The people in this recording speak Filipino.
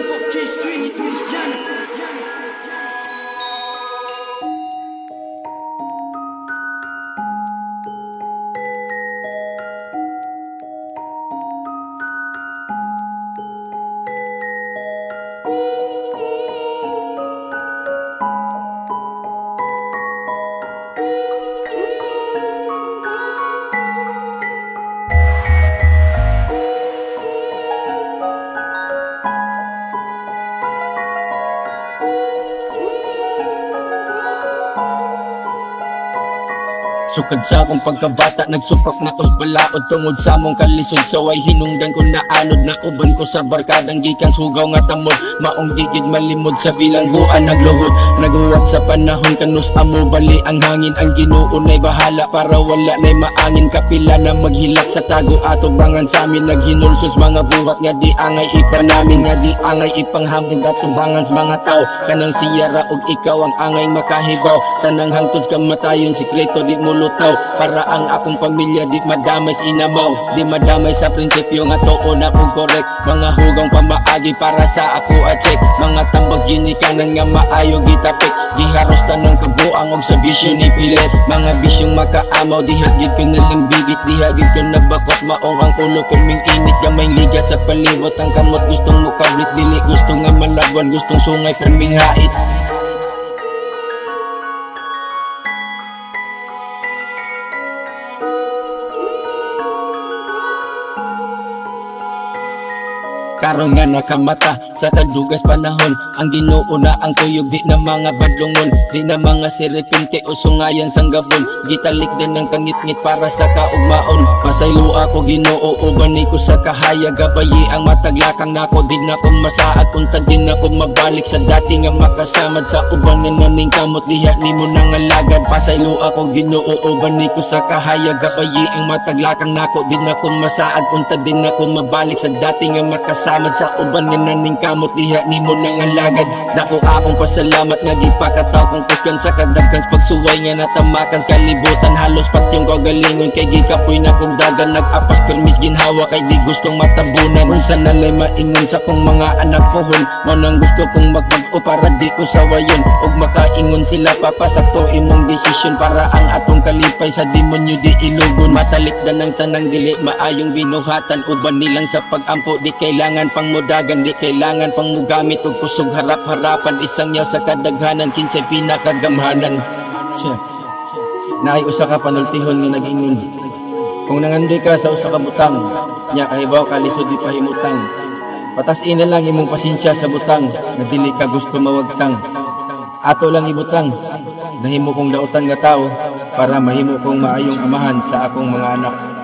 pour qui je suis ni d'où je viens. Sukad sa akong pagkabata, nagsupak na kos balaod tungod sa among kalisod. Saway hinungdan ko na anod, na uban ko sa barkadang gikang sugaw nga tamod. Maong digid malimod sa bilangguan nagluhod. Naguwat sa panahon kanus amo bali ang hangin. Ang Ginoo nay bahala para wala nay maangin. Kapila na maghilak sa tago ato bangan sa amin. Naghinulsos mga buhat nga di angay ipanamin, nga di angay ipanghambog ato bangan sa mga tao. Kanang siyara og ikaw ang angay makahibaw. Tanang hangtod ka matayon, sikreto di mulo para ang akong pamilya di madamay sa inamaw. Di madamay sa prinsipyo nga tuon akong correct. Mga hugang pamaagi para sa ako a-check. Mga tambang ginikanan nga maayo gitapik. Giharos tanang kabuang og sa bisyo ni pilit. Mga bisyong makaamaw, dihagid ko nalimbigit. Dihagid ko nabakos maong ang ulo perming init. Gamay liga sa palibot ang kamot. Gustong mukablit dili, gusto nga malabuan. Gustong sungay perming hait. Karon nga nakamata sa kadugas panahon. Ang Ginoo na ang tuyog, di na mga badlongon. Di na mga siripinte o sungayan sang gabon. Gitalik din ng kangit-ngit para sa kaugmaon. Pasaylo ako Ginoo, uban ko sa kahaya. Gabayi ang mataglakang nako, di na ko masaad. Unta din ako mabalik sa dati nga makasamad. Sa uban nga naning kamot, diha ni mo nang alagad. Pasaylo ako Ginoo, uban ko sa kahaya. Gabayi ang mataglakang nako, di na ko masaad. Unta din ako mabalik sa dati nga makasamad. Sa uban nga naning kamot, diha ni mo nang alagad. Dako akong pasalamat nga gipakataw kong kuskan sa kadagkans pagsuway nga natamakan sa kalibutan. Halos patyong kagalingon kay gikapoy na kong dagan. Nag-apas permis ginhawa kay di gustong matabunan. Unsa nalay maingon sa kong mga anak pohon. Manang gusto kong magpag-o para di ko sawayon. Og makaingon sila papasakto imong desisyon. Para ang atong kalipay sa demonyo di ilugon. Matalikdan ang tanang dili maayong binuhatan. Uban nilang sa pag-ampo di kailangan pang mudagan, di kailangan pang mugamit og kusog harap-harapan. Isang yaw sa kadaghanan, kinsay pinakagamhanan. Naay usa ka panultihon nga nag-ingon. Kung nangandoy ka sa usa ka butang, nya kahibaw ka lisod di pahimutang. Patas-in na lang imong pasensya sa butang, nga dili ka gusto mawagtang. Ato lang ibutang, nahimo kong dautan nga tao, para mahimo kong maayong amahan sa akong mga anak.